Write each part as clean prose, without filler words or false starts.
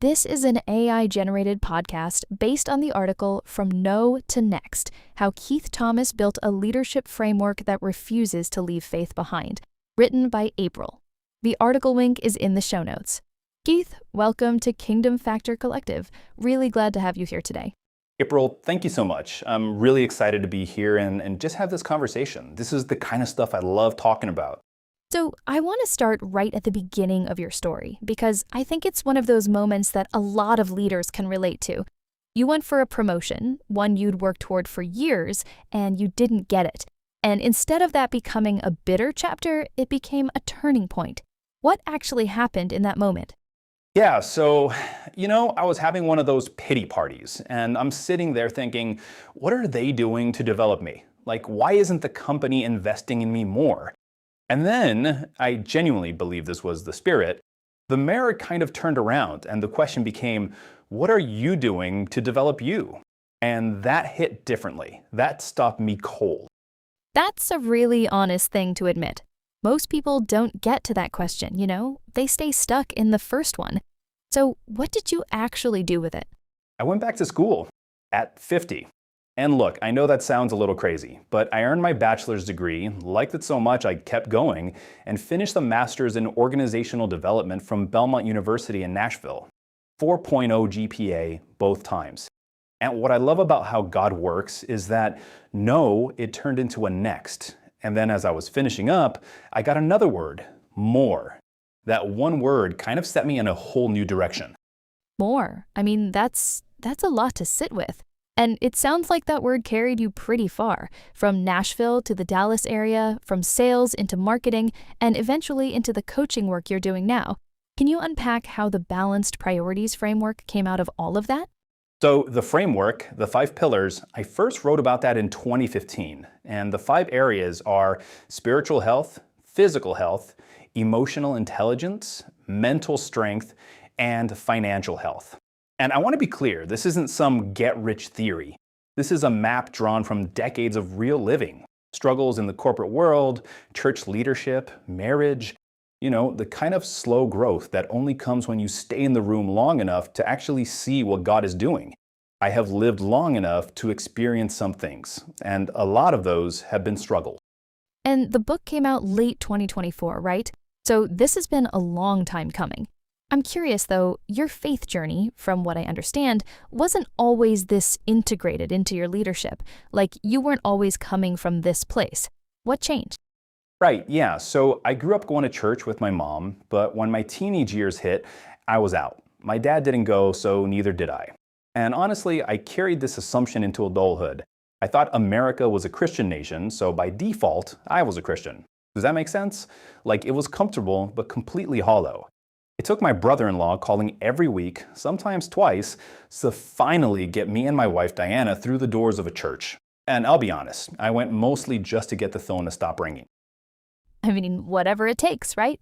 This is an AI-generated podcast based on the article From No to Next, How Keith Thomas Built a Leadership Framework That Refuses to Leave Faith Behind, written by April. The article link is in the show notes. Keith, welcome to Kingdom Factor Collective. Really glad to have you here today. April, thank you so much. I'm really excited to be here and just have this conversation. This is the kind of stuff I love talking about. So I want to start right at the beginning of your story, because I think it's one of those moments that a lot of leaders can relate to. You went for a promotion, one you'd worked toward for years, and you didn't get it. And instead of that becoming a bitter chapter, it became a turning point. What actually happened in that moment? Yeah, so, I was having one of those pity parties, and I'm sitting there thinking, what are they doing to develop me? Like, why isn't the company investing in me more? And then, I genuinely believe this was the Spirit, the mirror kind of turned around and the question became, what are you doing to develop you? And that hit differently. That stopped me cold. That's a really honest thing to admit. Most people don't get to that question, They stay stuck in the first one. So what did you actually do with it? I went back to school at 50. And look, I know that sounds a little crazy, but I earned my bachelor's degree, liked it so much I kept going, and finished the master's in organizational development from Belmont University in Nashville. 4.0 GPA both times. And what I love about how God works is that no, it turned into a next. And then as I was finishing up, I got another word, more. That one word kind of set me in a whole new direction. More. That's a lot to sit with. And it sounds like that word carried you pretty far, from Nashville to the Dallas area, from sales into marketing, and eventually into the coaching work you're doing now. Can you unpack how the balanced priorities framework came out of all of that? So the framework, the 5 pillars, I first wrote about that in 2015. And the 5 areas are spiritual health, physical health, emotional intelligence, mental strength, and financial health. And I want to be clear, this isn't some get-rich theory. This is a map drawn from decades of real living, struggles in the corporate world, church leadership, marriage, the kind of slow growth that only comes when you stay in the room long enough to actually see what God is doing. I have lived long enough to experience some things, and a lot of those have been struggles. And the book came out late 2024, right? So this has been a long time coming. I'm curious, though, your faith journey, from what I understand, wasn't always this integrated into your leadership. Like, you weren't always coming from this place. What changed? Right, yeah. So I grew up going to church with my mom, but when my teenage years hit, I was out. My dad didn't go, so neither did I. And honestly, I carried this assumption into adulthood. I thought America was a Christian nation, so by default, I was a Christian. Does that make sense? Like, it was comfortable, but completely hollow. It took my brother-in-law calling every week, sometimes twice, to finally get me and my wife Diana through the doors of a church. And I'll be honest, I went mostly just to get the phone to stop ringing. Whatever it takes, right?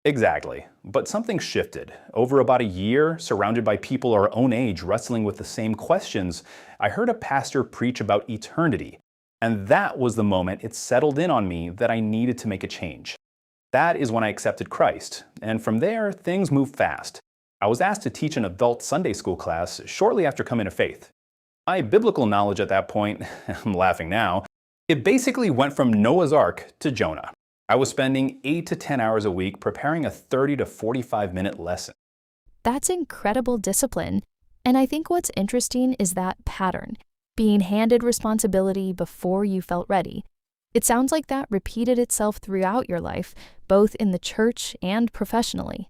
Exactly. But something shifted. Over about a year, surrounded by people our own age wrestling with the same questions, I heard a pastor preach about eternity. And that was the moment it settled in on me that I needed to make a change. That is when I accepted Christ, and from there, things moved fast. I was asked to teach an adult Sunday school class shortly after coming to faith. My biblical knowledge at that point, I'm laughing now, it basically went from Noah's Ark to Jonah. I was spending 8 to 10 hours a week preparing a 30 to 45-minute lesson. That's incredible discipline. And I think what's interesting is that pattern, being handed responsibility before you felt ready. It sounds like that repeated itself throughout your life, both in the church and professionally.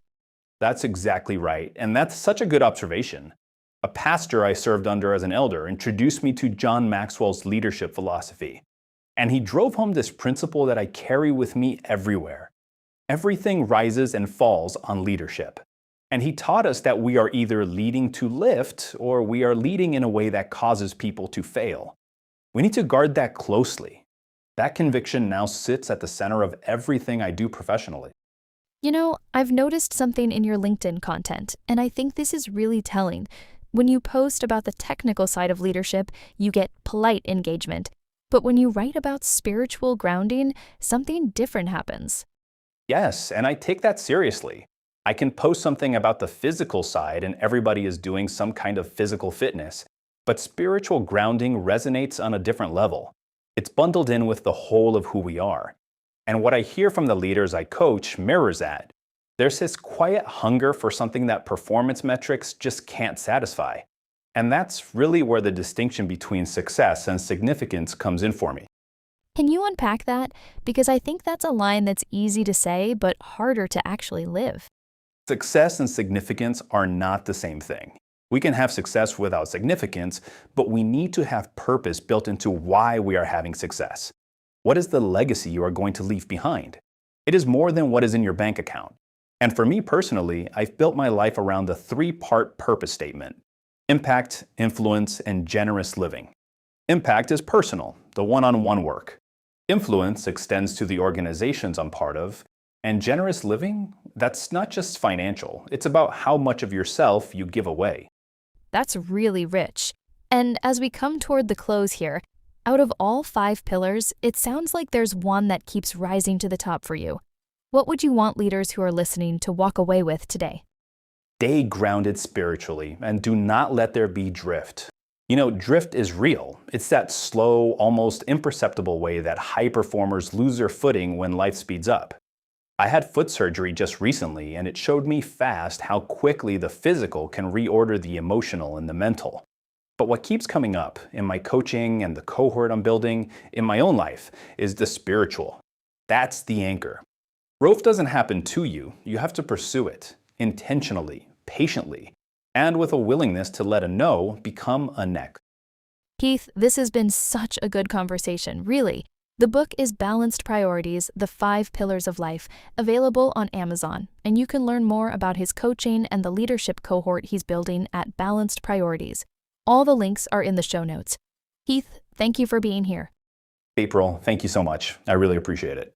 That's exactly right, and that's such a good observation. A pastor I served under as an elder introduced me to John Maxwell's leadership philosophy, and he drove home this principle that I carry with me everywhere. Everything rises and falls on leadership. And he taught us that we are either leading to lift or we are leading in a way that causes people to fail. We need to guard that closely. That conviction now sits at the center of everything I do professionally. I've noticed something in your LinkedIn content, and I think this is really telling. When you post about the technical side of leadership, you get polite engagement. But when you write about spiritual grounding, something different happens. Yes, and I take that seriously. I can post something about the physical side and everybody is doing some kind of physical fitness, but spiritual grounding resonates on a different level. It's bundled in with the whole of who we are. And what I hear from the leaders I coach mirrors that. There's this quiet hunger for something that performance metrics just can't satisfy. And that's really where the distinction between success and significance comes in for me. Can you unpack that? Because I think that's a line that's easy to say, but harder to actually live. Success and significance are not the same thing. We can have success without significance, but we need to have purpose built into why we are having success. What is the legacy you are going to leave behind? It is more than what is in your bank account. And for me personally, I've built my life around the three-part purpose statement: impact, influence, and generous living. Impact is personal, the one-on-one work. Influence extends to the organizations I'm part of. And generous living, that's not just financial. It's about how much of yourself you give away. That's really rich. And as we come toward the close here, out of all 5 pillars, it sounds like there's one that keeps rising to the top for you. What would you want leaders who are listening to walk away with today? Stay grounded spiritually and do not let there be drift. Drift is real. It's that slow, almost imperceptible way that high performers lose their footing when life speeds up. I had foot surgery just recently, and it showed me fast how quickly the physical can reorder the emotional and the mental. But what keeps coming up in my coaching and the cohort I'm building in my own life is the spiritual. That's the anchor. Growth doesn't happen to you. You have to pursue it intentionally, patiently, and with a willingness to let a no become a next. Keith, this has been such a good conversation, really. The book is Balanced Priorities, The 5 Pillars of Life, available on Amazon, and you can learn more about his coaching and the leadership cohort he's building at Balanced Priorities. All the links are in the show notes. Keith, thank you for being here. April, thank you so much. I really appreciate it.